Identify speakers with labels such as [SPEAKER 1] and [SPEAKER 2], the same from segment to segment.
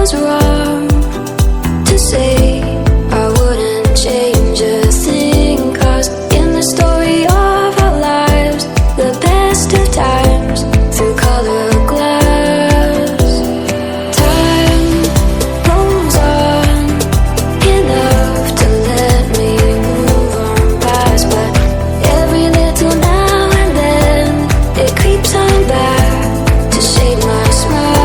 [SPEAKER 1] was wrong to say I wouldn't change a thing, 'cause in the story of our lives, the best of times through color glass, time rolls on enough to let me move on past. But every little now and then it creeps on back to shade my smile.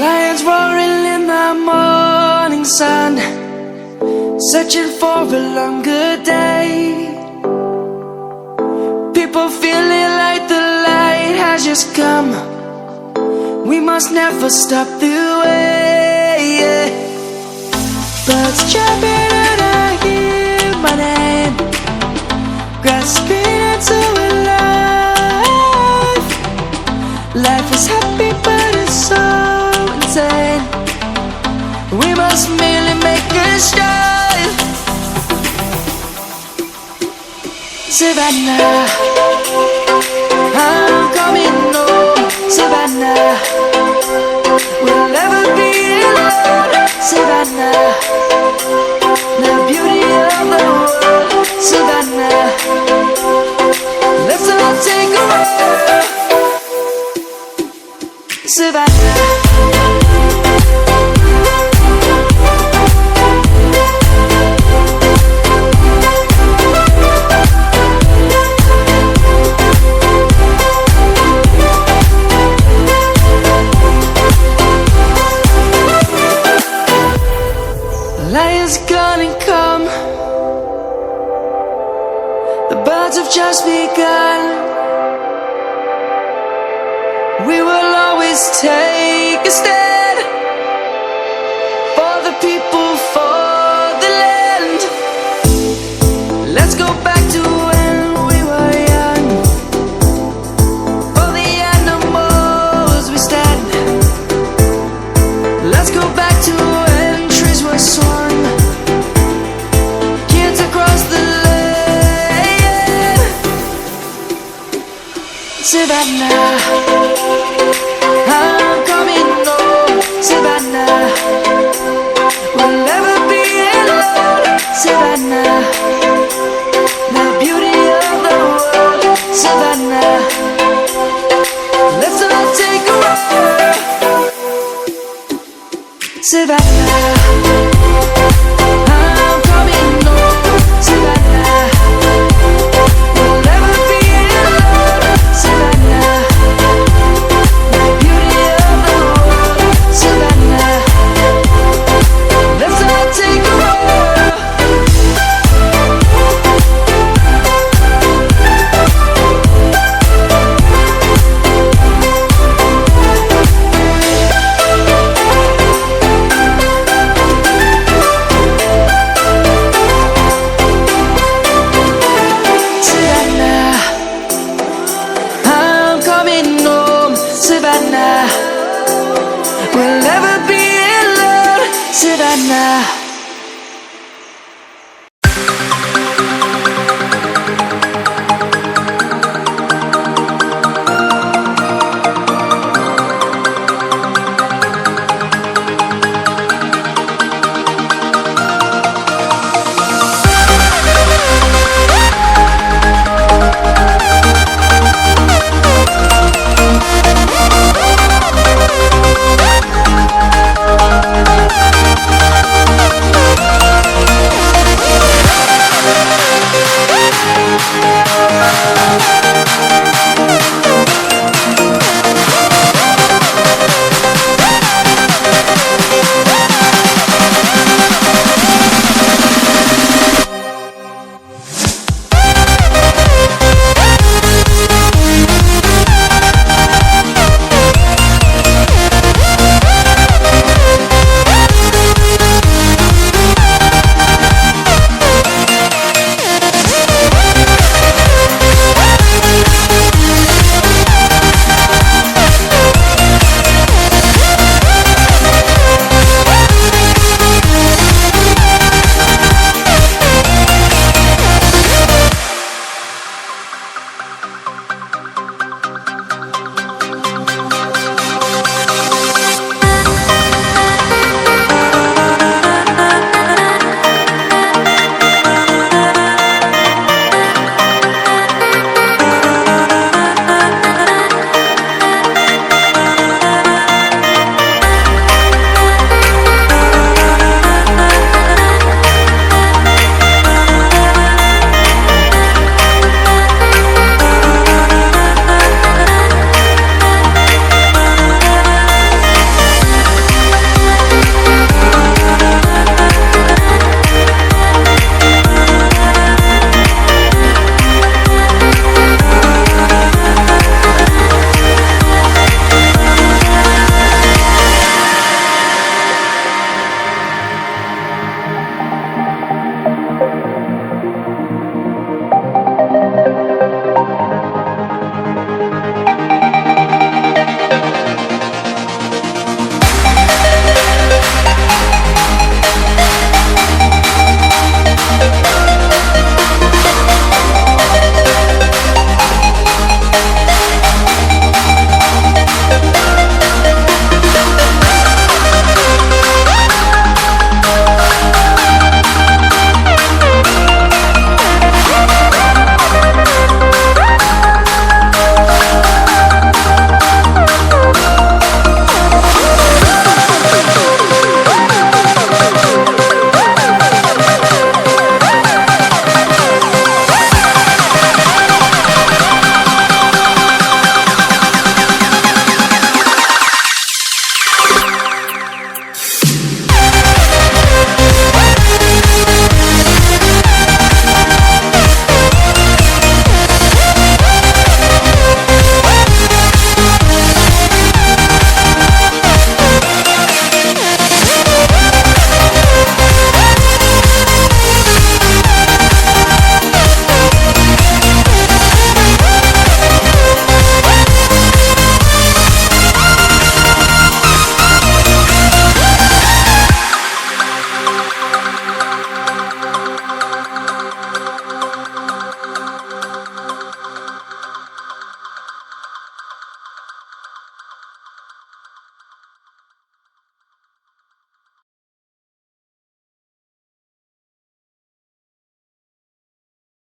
[SPEAKER 2] Lions roaring in the morning sun, searching for a longer day. People feeling like the light has just must never stop the way, yeah. Birds chirping and I hear my name, grasping into a life. Life is happy but it's so insane. We must merely make a strive. Savannah, I'm coming home. Savannah, we'll never be alone. Savannah, the beauty of the world. Savannah, let's all take a ride. Savannah. Lion's gonna come. The birds have just begun. We will always take a stand for the people, for the land. Let's go back to when we were young. For the animals we stand. Let's go back to when trees were swung. Kids across the land. Savannah, I'm coming home. Savannah, we'll never be alone. Savannah, the beauty of the world. Savannah, let's all take a ride. Savannah, I'm coming home. Savannah, we'll never be alone. Savannah, the beauty of the world. Savannah, let's all take a ride. Savannah, I'm coming home. Savannah, we'll never be alone. Savannah.